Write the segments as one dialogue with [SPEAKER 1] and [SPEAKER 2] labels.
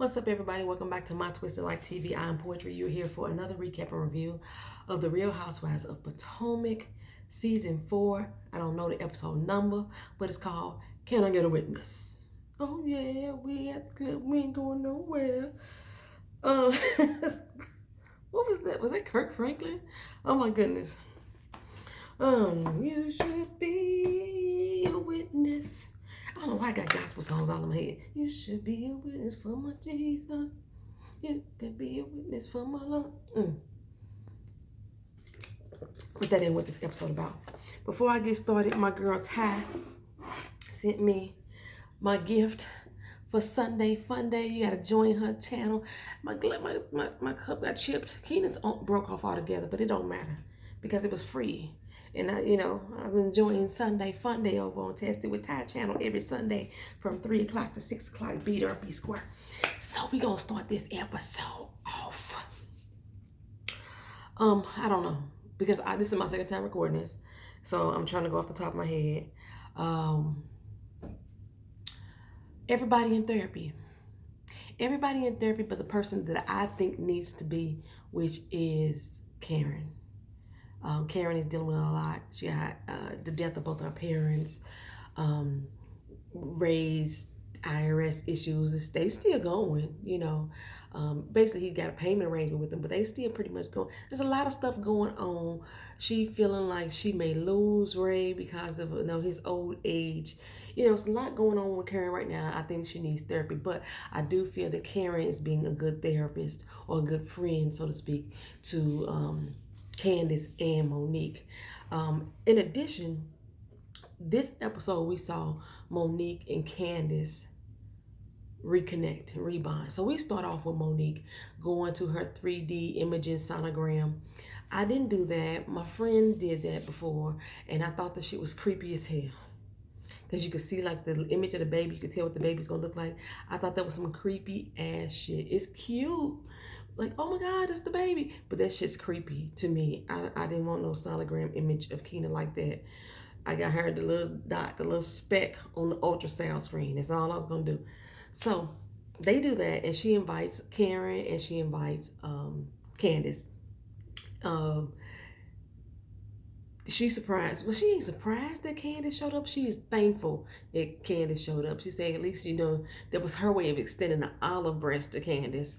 [SPEAKER 1] What's up, everybody? Welcome back to My Twisted Life TV. I'm Poetry. You're here for another recap and review of The Real Housewives of Potomac, Season 4. I don't know the episode number, but it's called Can I Get a Witness? Oh, yeah, we at the club. We ain't going nowhere. What was that? Was that Kirk Franklin? Oh, my goodness. You should be a witness. I don't know why I got gospel songs all in my head. You should be a witness for my Jesus. You can be a witness for my Lord. But that ain't what this episode about. Before I get started, my girl Ty sent me my gift for Sunday Fun Day. You gotta join her channel. My cup got chipped. Keena's broke off altogether, but it don't matter because it was free. And I'm enjoying Sunday Fun Day over on Tested with Ty channel every Sunday from 3 o'clock to 6 o'clock. Be there, be square. So we gonna start this episode off. I don't know because this is my second time recording this, so I'm trying to go off the top of my head. Everybody in therapy. Everybody in therapy, but the person that I think needs to be, which is Karen. Karen is dealing with a lot. She had the death of both her parents, raised IRS issues. They still going, Basically, he got a payment arrangement with them, but they still pretty much going. There's a lot of stuff going on. She feeling like she may lose Ray because of his old age. It's a lot going on with Karen right now. I think she needs therapy, but I do feel that Karen is being a good therapist or a good friend, so to speak, to Candace and Monique. In addition, this episode we saw Monique and Candace reconnect, rebond. So we start off with Monique going to her 3D imaging sonogram. I didn't do that. My friend did that before, and I thought the shit was creepy as hell. Because you could see like the image of the baby, you could tell what the baby's gonna look like. I thought that was some creepy ass shit. It's cute. Like, oh my God, that's the baby. But that shit's creepy to me. I didn't want no sonogram image of Keena like that. I got her the little dot, the little speck on the ultrasound screen. That's all I was going to do. So they do that, and she invites Karen, and she invites Candace. She's surprised. Well, she ain't surprised that Candace showed up. She's thankful that Candace showed up. She said at least, that was her way of extending the olive branch to Candace.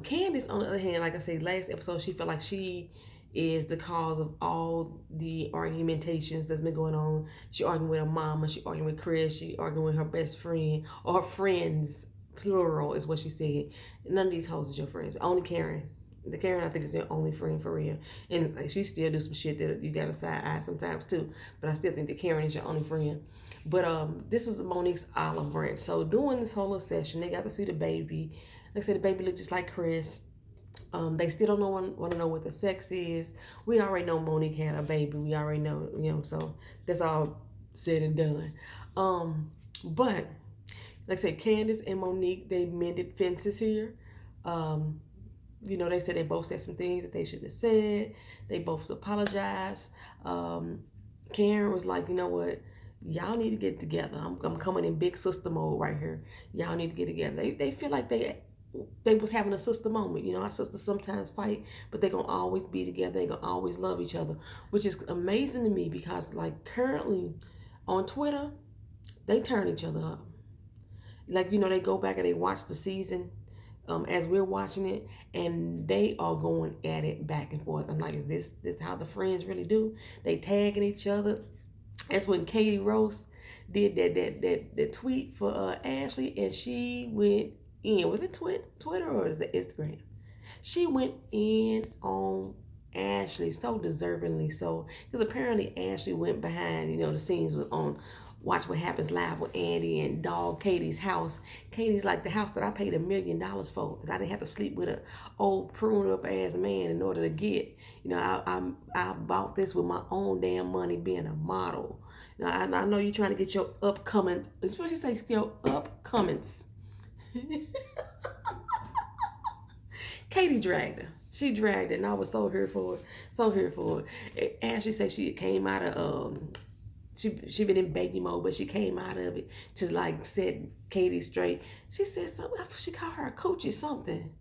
[SPEAKER 1] Candace, on the other hand, like I said, last episode, she felt like she is the cause of all the argumentations that's been going on. She arguing with her mama, she arguing with Chris, she arguing with her best friend, or her friends, plural is what she said. None of these hoes is your friends, only Karen. The Karen, I think, is their only friend for real. And like, she still do some shit that you got a side eye sometimes too. But I still think that Karen is your only friend. But this was Monique's olive branch. So during this whole session, they got to see the baby. Like I said, the baby looked just like Chris. They still don't want to know what the sex is. We already know Monique had a baby. We already know, so that's all said and done. But like I said, Candace and Monique, they mended fences here. They said they both said some things that they shouldn't have said. They both apologized. Karen was like, you know what? Y'all need to get together. I'm coming in big sister mode right here. Y'all need to get together. They feel like they was having a sister moment. Our sisters sometimes fight, but they're going to always be together. They're going to always love each other, which is amazing to me because, like, currently on Twitter, they turn each other up. Like, they go back and they watch the season as we're watching it, and they are going at it back and forth. I'm like, is this how the friends really do? They tagging each other. That's when Katie Rose did that tweet for Ashley, and she went in. Was it Twitter or is it Instagram? She went in on Ashley so deservingly so, because apparently Ashley went behind the scenes with on Watch What Happens Live with Andy and dog Katie's house. Katie's like the house that I paid $1 million for, that I didn't have to sleep with an old pruned up ass man in order to get. I bought this with my own damn money being a model. I know you're trying to get your upcoming, that's what you say, your upcomings. Katie dragged her. She dragged it, and I was so here for it. So here for it. Ashley said she came out of She been in baby mode, but she came out of it to like set Katie straight. She said something. She called her a coochie something.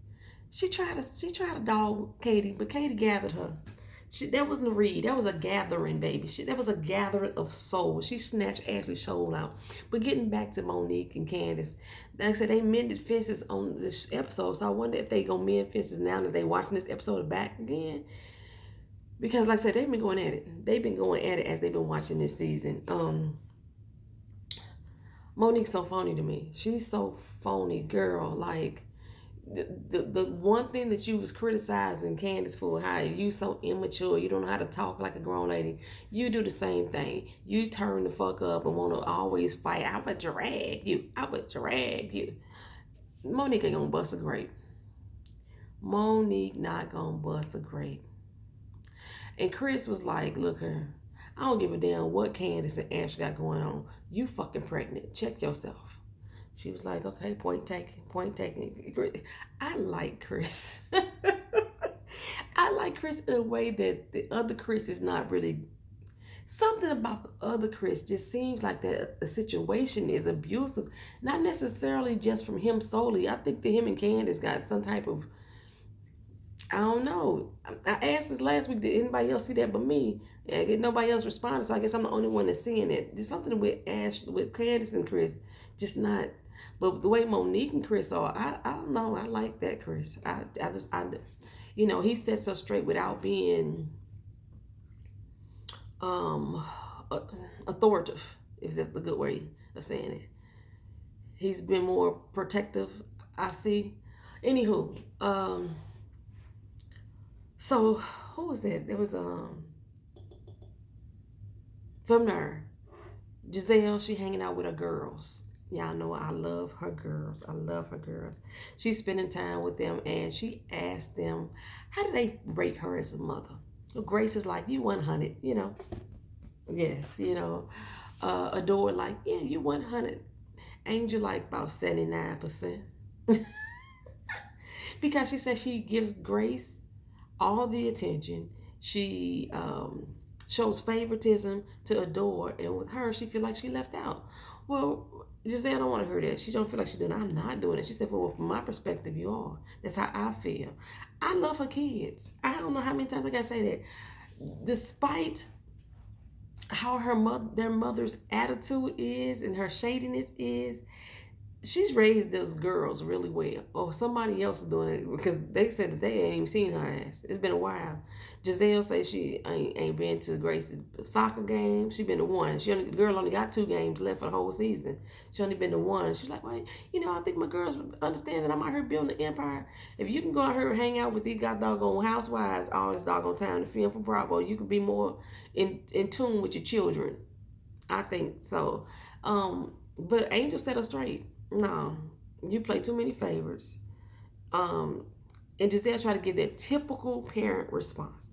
[SPEAKER 1] She tried to dog Katie, but Katie gathered her. That wasn't a read. That was a gathering, baby. That was a gathering of souls. She snatched Ashley's soul out. But getting back to Monique and Candace, like I said, they mended fences on this episode. So I wonder if they gonna mend fences now that they watching this episode back again. Because like I said, they've been going at it. They've been going at it as they've been watching this season. Monique's so phony to me. She's so phony, girl. Like the one thing that you was criticizing Candace for, how you so immature, you don't know how to talk like a grown lady. You do the same thing. You turn the fuck up and want to always fight. I would drag you. I would drag you. Monique ain't gonna bust a grape. Monique not gonna bust a grape. And Chris was like, look her, I don't give a damn what Candace and Ashley got going on. You fucking pregnant. Check yourself. She was like, okay, point taken, point taken. I like Chris. I like Chris in a way that the other Chris is not really. Something about the other Chris just seems like that the situation is abusive. Not necessarily just from him solely. I think that him and Candace got some type of, I don't know. I asked this last week, did anybody else see that but me? Yeah, nobody else responded, so I guess I'm the only one that's seeing it. There's something with Candace and Chris, just not. But the way Monique and Chris are, I don't know. I like that Chris. He sets us straight without being authoritative, if that's the good way of saying it. He's been more protective, I see. Anywho, so who was that? There was from there, Giselle. She hanging out with her girls. Y'all know I love her girls. I love her girls. She's spending time with them, and she asked them, how do they rate her as a mother? Well, Grace is like, you 100, Yes, Adore like, yeah, you 100. Angel like about 79%. Because she said she gives Grace all the attention. She shows favoritism to Adore, and with her, she feel like she left out. Well, Giselle don't want to hear that. She don't feel like she's doing it. I'm not doing it. She said, well, from my perspective, you are. That's how I feel. I love her kids. I don't know how many times I gotta say that. Despite how their mother's attitude is and her shadiness is, she's raised those girls really well. Or somebody else is doing it, because they said that they ain't even seen her ass. It's been a while. Giselle says she ain't been to Grace's soccer game. She been to one. The girl only got 2 games left for the whole season. She only been to one. She's like, well, I think my girls understand that I'm out here building an empire. If you can go out here and hang out with these doggone housewives all this doggone time to film for Bravo, you can be more in tune with your children. I think so. But Angel set her straight. No, you play too many favorites. And Giselle tried to give that typical parent response.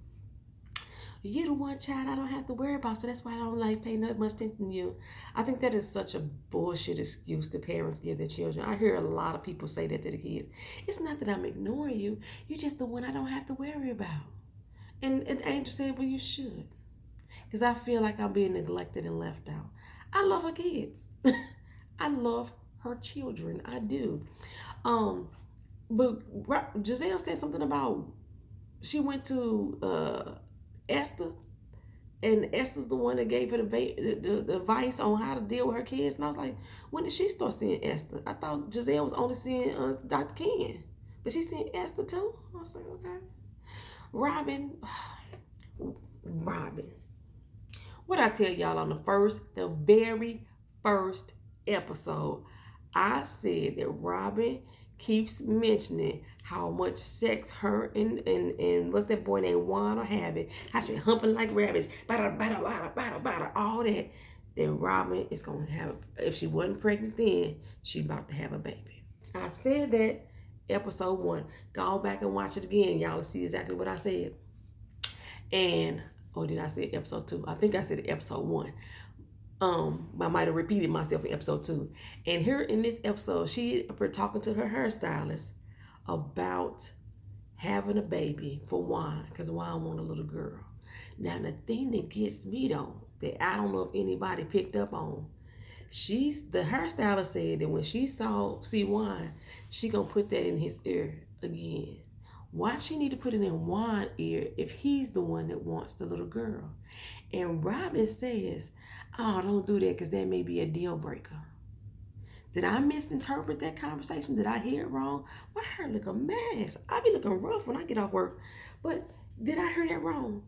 [SPEAKER 1] You're the one child I don't have to worry about, so that's why I don't like paying that much attention to you. I think that is such a bullshit excuse that parents give their children. I hear a lot of people say that to the kids. It's not that I'm ignoring you. You're just the one I don't have to worry about. And Angel said, well, you should. Because I feel like I'm being neglected and left out. I love her kids. I love her children. I do. But Giselle said something about she went to Esther, and Esther's the one that gave her the advice on how to deal with her kids. And I was like, when did she start seeing Esther? I thought Giselle was only seeing Dr. Ken, but she's seeing Esther too. I was like, okay. Robin. What I tell y'all on the very first episode, I said that Robin keeps mentioning how much sex her and what's that boy named Juan are having. How she humping like rabbits, bada, bada, bada, bada, bada, all that. Then Robin is going to have, if she wasn't pregnant then, she about to have a baby. I said that episode 1. Go back and watch it again. Y'all will see exactly what I said. And, or did I say episode 2? I think I said episode 1. I might have repeated myself in episode 2. And here in this episode, we're talking to her hairstylist about having a baby for Juan, because Juan want a little girl. Now, the thing that gets me though, that I don't know if anybody picked up on. The hairstylist said that when she see Juan, she gonna put that in his ear again. Why she need to put it in Juan's ear if he's the one that wants the little girl? And Robin says, "Oh, don't do that because that may be a deal breaker." Did I misinterpret that conversation? Did I hear it wrong? My hair look a mess. I be looking rough when I get off work. But did I hear that wrong?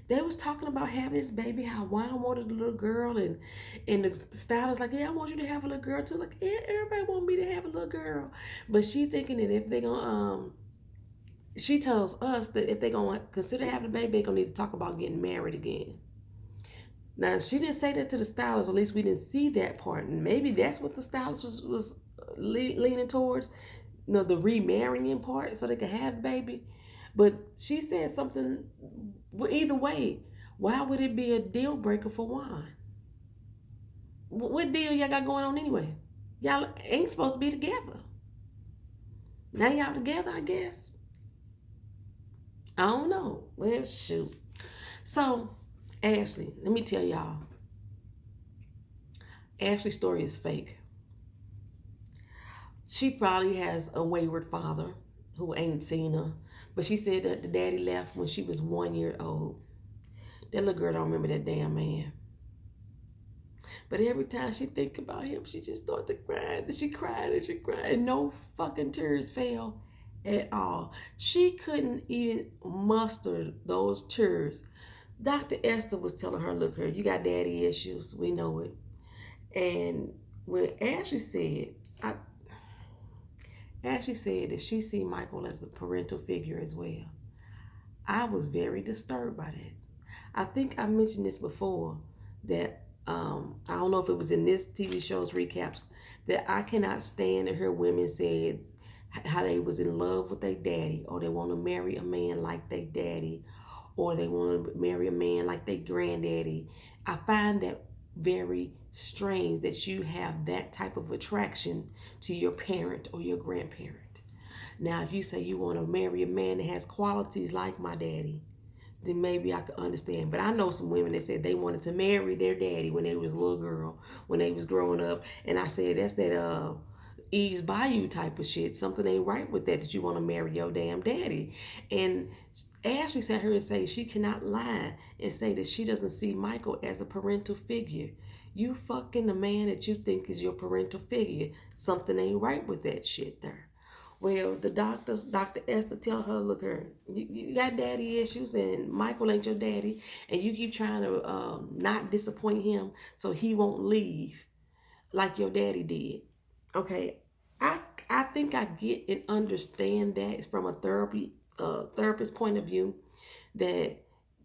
[SPEAKER 1] They was talking about having this baby, how Juan wanted a little girl, and the stylist like, yeah, I want you to have a little girl too. Like, yeah, everybody want me to have a little girl. But she thinking that if they gonna she tells us that if they gonna consider having a baby, they gonna need to talk about getting married again. Now she didn't say that to the stylist, or at least we didn't see that part, and maybe that's what the stylist was leaning towards, the remarrying part, so they could have a baby. But she said something. Well, either way, why would it be a deal breaker for Juan? What deal y'all got going on anyway? Y'all ain't supposed to be together. Now y'all together, I guess. I don't know. Well, shoot. So, Ashley, let me tell y'all. Ashley's story is fake. She probably has a wayward father who ain't seen her. But she said that the daddy left when she was 1 year old. That little girl don't remember that damn man. But every time she think about him, she just starts to cry. And she cried and she cried. And no fucking tears fell at all. She couldn't even muster those tears. Dr. Esther was telling her, look here, you got daddy issues. We know it. And when Ashley said that she see Michael as a parental figure as well, I was very disturbed by that. I think I mentioned this before, that I don't know if it was in this TV show's recaps, that I cannot stand to hear women say how they was in love with their daddy, or they want to marry a man like their daddy, or they want to marry a man like their granddaddy. I find that very strange that you have that type of attraction to your parent or your grandparent. Now, if you say you want to marry a man that has qualities like my daddy, then maybe I could understand. But I know some women that said they wanted to marry their daddy when they was a little girl, when they was growing up. And I said, that's that Eve's Bayou type of shit. Something ain't right with that you want to marry your damn daddy. And Ashley sat here and say she cannot lie and say that she doesn't see Michael as a parental figure. You fucking the man that you think is your parental figure. Something ain't right with that shit there. Well, the Dr. Esther, tell her, look her, you got daddy issues and Michael ain't your daddy, and you keep trying to not disappoint him so he won't leave like your daddy did. Okay, I think I get and understand that from a therapist point of view, that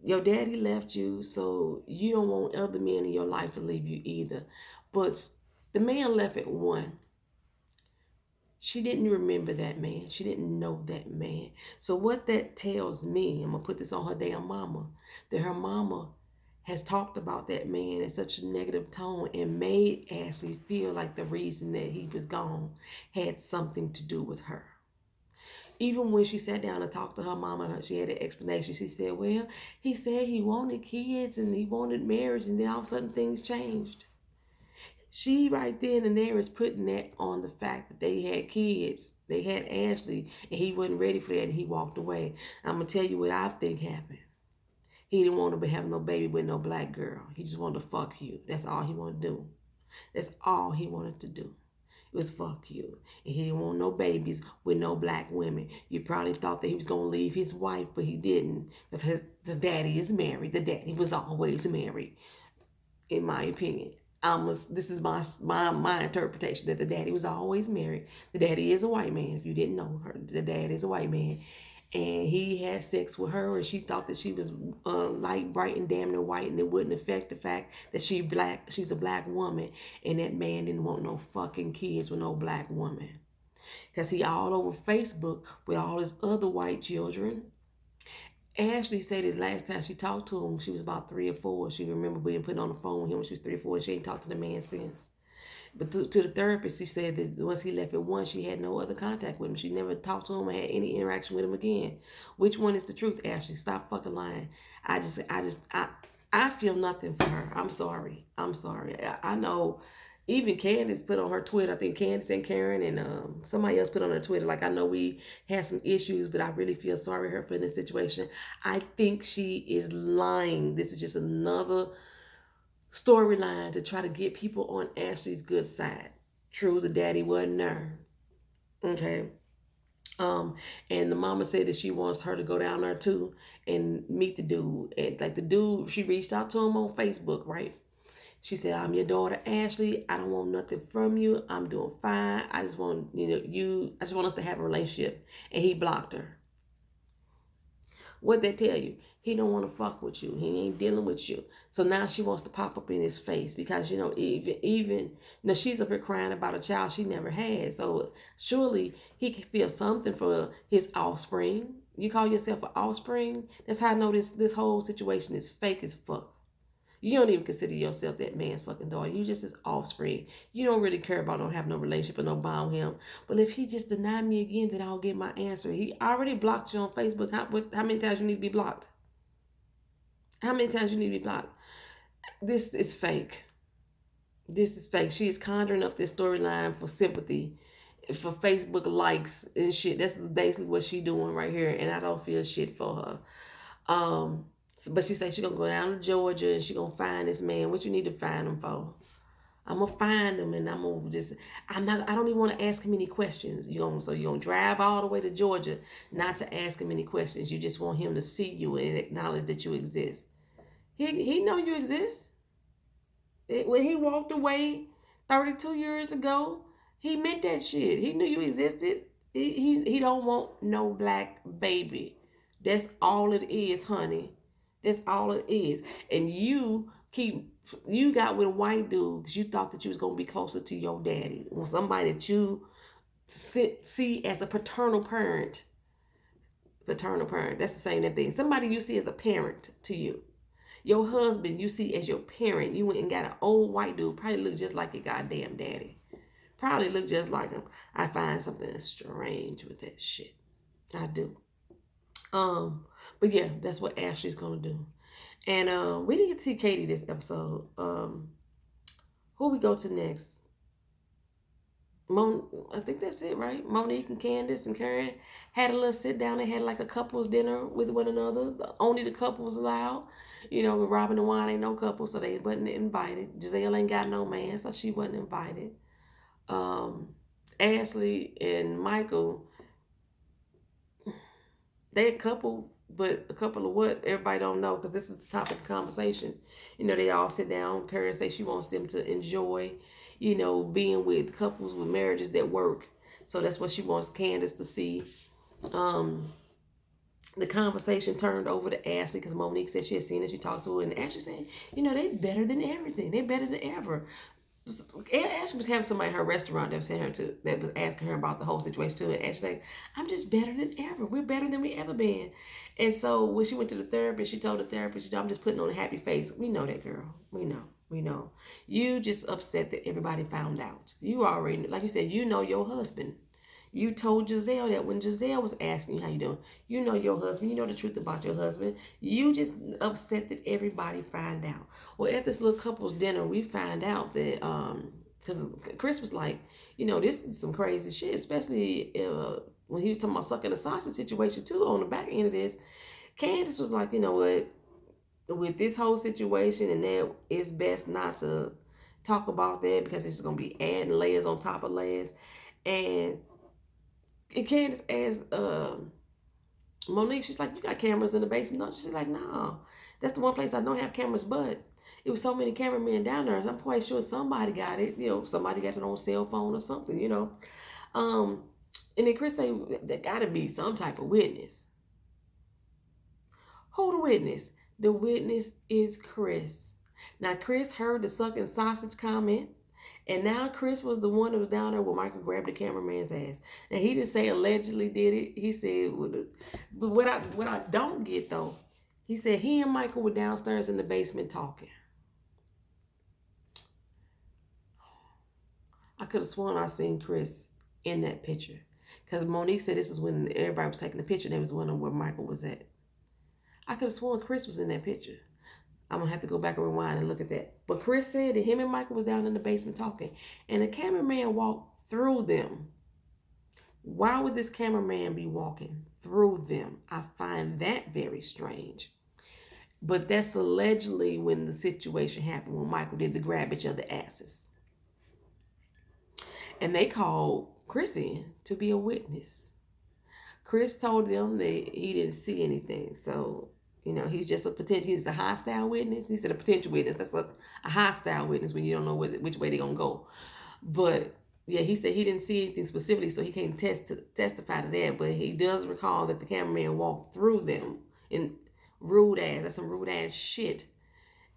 [SPEAKER 1] your daddy left you, so you don't want other men in your life to leave you either. But the man left at 1. She didn't remember that man. She didn't know that man. So what that tells me, I'm going to put this on her damn mama, that her mama has talked about that man in such a negative tone and made Ashley feel like the reason that he was gone had something to do with her. Even when she sat down and talked to her mama, she had an explanation. She said, well, he said he wanted kids and he wanted marriage, and then all of a sudden things changed. She right then and there is putting that on the fact that they had kids. They had Ashley, and he wasn't ready for that, and he walked away. I'm going to tell you what I think happened. He didn't want to be having no baby with no black girl. He just wanted to fuck you. That's all he wanted to do. That's all he wanted to do. It was fuck you. And he didn't want no babies with no black women. You probably thought that he was going to leave his wife, but he didn't. Because the daddy is married. The daddy was always married, in my opinion. This is my interpretation, that the daddy was always married. The daddy is a white man. If you didn't know, the dad is a white man. And he had sex with her, and she thought that she was light, bright, and damn near white, and it wouldn't affect the fact that she's a black woman, and that man didn't want no fucking kids with no black woman. Because he all over Facebook with all his other white children. Ashley said that last time she talked to him, she was about 3 or 4. She remembered being put on the phone with him when she was 3 or 4. She ain't talked to the man since. But to the therapist, she said that once he left at 1, she had no other contact with him. She never talked to him or had any interaction with him again. Which one is the truth, Ashley? Stop fucking lying. I feel nothing for her. I'm sorry. I'm sorry. I know even Candace put on her Twitter, I think Candace and Karen and somebody else put on her Twitter, like, I know we had some issues, but I really feel sorry her for this situation. I think she is lying. This is just another storyline to try to get people on Ashley's good side. True, the daddy wasn't there. Okay. Um, and the mama said that she wants her to go down there too and meet the dude. And like the dude, she reached out to him on Facebook, right? She said, "I'm your daughter, Ashley. I don't want nothing from you. I'm doing fine. I just want, you, I just want us to have a relationship." And he blocked her. What they tell you? He don't want to fuck with you. He ain't dealing with you. So now she wants to pop up in his face because even now she's up here crying about a child she never had. So surely he could feel something for his offspring. You call yourself an offspring? That's how I know this whole situation is fake as fuck. You don't even consider yourself that man's fucking daughter. You just his offspring. You don't really care about, don't have no relationship or no bond with him. But if he just denied me again, then I'll get my answer. He already blocked you on Facebook. How many times you need to be blocked? How many times you need to be blocked? This is fake. This is fake. She is conjuring up this storyline for sympathy, for Facebook likes and shit. That's basically what she doing right here, and I don't feel shit for her. But she said she gonna go down to Georgia and she gonna find this man. What you need to find him for? I'm gonna find him and I'm gonna just. I'm not. I don't even want to ask him any questions. So you gonna drive all the way to Georgia not to ask him any questions. You just want him to see you and acknowledge that you exist. He know you exist. When he walked away 32 years ago, he meant that shit. He knew you existed. He don't want no black baby. That's all it is, honey. That's all it is. And you got with a white dude because you thought that you was gonna be closer to your daddy, or somebody that you see as a paternal parent. Paternal parent. That's the same thing. Somebody you see as a parent to you. Your husband you see as your parent. You went and got an old white dude, probably look just like your goddamn daddy. Probably look just like him. I find something strange with that shit. I do. But yeah, that's what Ashley's gonna do. And we didn't get to see Katie this episode. Who we go to next? I think that's it, right? Monique and Candace and Karen had a little sit down. They had like a couples dinner with one another. Only the couples allowed. With Robin and Juan ain't no couple, so they wasn't invited. Giselle ain't got no man, so she wasn't invited. Ashley and Michael, they a couple, but a couple of what? Everybody don't know because this is the topic of conversation. They all sit down. Karen say she wants them to enjoy, being with couples with marriages that work. So that's what she wants Candace to see. The conversation turned over to Ashley because Monique said she had seen it. She talked to her, and Ashley said, they're better than everything. They're better than ever. Ashley was having somebody at her restaurant that was saying her to, that was asking her about the whole situation too. And Ashley like, I'm just better than ever. We're better than we ever been. And so when she went to the therapist, she told the therapist, I'm just putting on a happy face. We know that, girl. We know. You just upset that everybody found out. You already, like you said, your husband. You told Giselle that when Giselle was asking you how you doing, your husband, you know the truth about your husband. You just upset that everybody find out. Well, at this little couple's dinner, we find out that because Chris was like, this is some crazy shit, especially when he was talking about sucking a sausage situation too on the back end of this. Candace was like, what, with this whole situation and that, it's best not to talk about that because it's just gonna be adding layers on top of layers. And Candace asked Monique, she's like, you got cameras in the basement? No, she's like, no. That's the one place I don't have cameras, but it was so many cameramen down there. I'm quite sure somebody got it. Somebody got it on cell phone or something, And then Chris said, there got to be some type of witness. Who the witness? The witness is Chris. Now, Chris heard the sucking sausage comment. And now Chris was the one that was down there where Michael grabbed the cameraman's ass. Now he didn't say allegedly did it. He said, but what I don't get though, he said he and Michael were downstairs in the basement talking. I could have sworn I seen Chris in that picture. Because Monique said this is when everybody was taking the picture and they was wondering where Michael was at. I could have sworn Chris was in that picture. I'm gonna have to go back and rewind and look at that. But Chris said that him and Michael was down in the basement talking, and the cameraman walked through them. Why would this cameraman be walking through them? I find that very strange. But that's allegedly when the situation happened, when Michael did the grab each other asses. And they called Chris in to be a witness. Chris told them that he didn't see anything. So, he's just he's a hostile witness. He said a potential witness. That's a hostile witness when you don't know which way they're going to go. But, yeah, he said he didn't see anything specifically, so he can't testify to that. But he does recall that the cameraman walked through them in rude ass. That's some rude ass shit.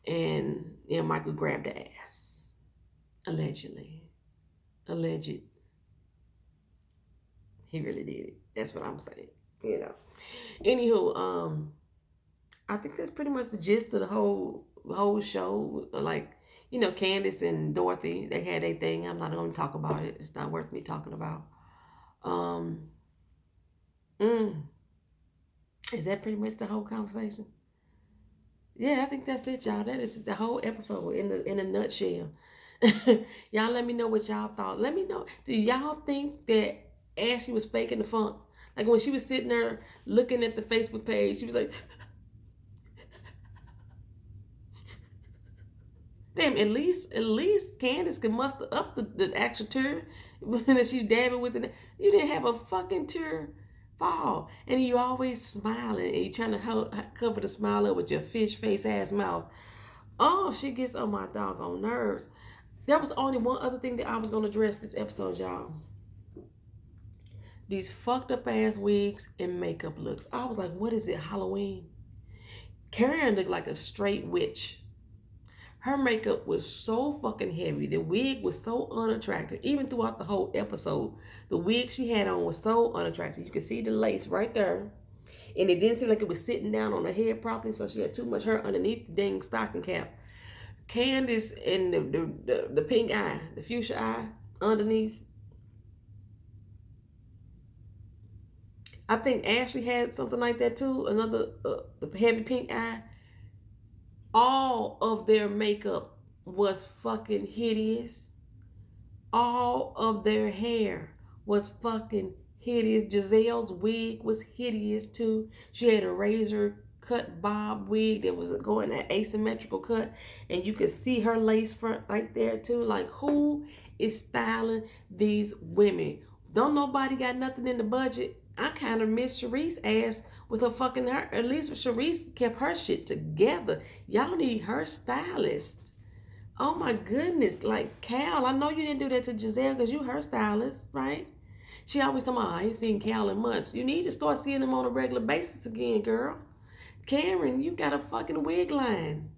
[SPEAKER 1] And, Michael grabbed the ass. Allegedly. Alleged. He really did it. That's what I'm saying. Anywho, I think that's pretty much the gist of the whole show. Like, Candace and Dorothy, they had their thing. I'm not going to talk about it. It's not worth me talking about. Is that pretty much the whole conversation? Yeah, I think that's it, y'all. That is the whole episode in a nutshell. Y'all let me know what y'all thought. Let me know. Do y'all think that Ashley was faking the funk? Like when she was sitting there looking at the Facebook page, she was like, damn, at least Candace could muster up the actual tear that she dabbing with it. You didn't have a fucking tear fall. And you always smiling and you trying to cover the smile up with your fish face ass mouth. Oh, she gets on my doggone nerves. There was only one other thing that I was going to address this episode, y'all. These fucked up ass wigs and makeup looks. I was like, what is it, Halloween? Karen looked like a straight witch. Her makeup was so fucking heavy. The wig was so unattractive. Even throughout the whole episode, the wig she had on was so unattractive. You could see the lace right there. And it didn't seem like it was sitting down on her head properly, so she had too much hair underneath the dang stocking cap. Candace and the pink eye, the fuchsia eye underneath. I think Ashley had something like that too. Another the heavy pink eye. All of their makeup was fucking hideous. All of their hair was fucking hideous. Giselle's wig was hideous too. She had a razor cut bob wig that was going an asymmetrical cut, and you could see her lace front right there too. Like, who is styling these women? Don't nobody got nothing in the budget. I kind of miss Sharice's ass with her fucking hair. At least Sharice kept her shit together. Y'all need her stylist. Oh my goodness. Like, Cal, I know you didn't do that to Giselle because you her stylist, right? She always told me, I ain't seen Cal in months. You need to start seeing him on a regular basis again, girl. Karen, you got a fucking wig line.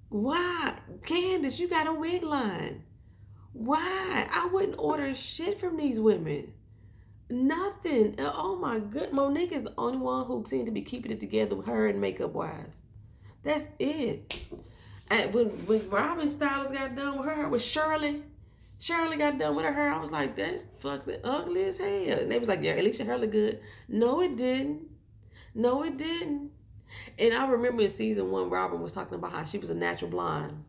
[SPEAKER 1] Why? Candace, you got a wig line. Why? I wouldn't order shit from these women. Nothing. Oh my good. Monique is the only one who seemed to be keeping it together with her and makeup wise. That's it. And when Robin Stylist got done with her, with Shirley got done with her hair, I was like, that's fucking ugly as hell. And they was like, yeah, at least your hair look good. No, it didn't. No, it didn't. And I remember in season 1, Robin was talking about how she was a natural blonde.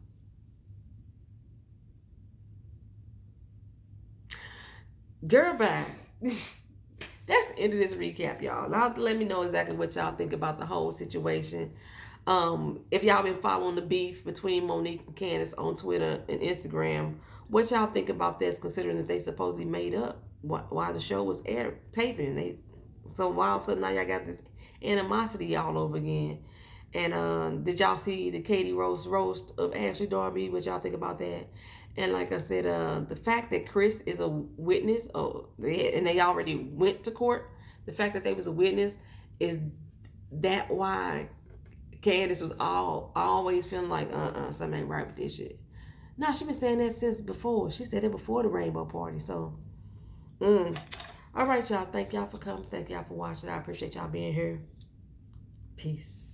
[SPEAKER 1] Girl, bye. That's the end of this recap, y'all. Y'all let me know exactly what y'all think about the whole situation. If y'all been following the beef between Monique and Candace on Twitter and Instagram, what y'all think about this, considering that they supposedly made up while the show was taping. So why all of a sudden now y'all got this animosity all over again? And did y'all see the Katie Rose roast of Ashley Darby? What y'all think about that? And like I said, the fact that Chris is a witness, and they already went to court, the fact that they was a witness, is that why Candace was always feeling like, something ain't right with this shit. No, she been saying that since before. She said it before the Rainbow Party. So, all right, y'all. Thank y'all for coming. Thank y'all for watching. I appreciate y'all being here. Peace.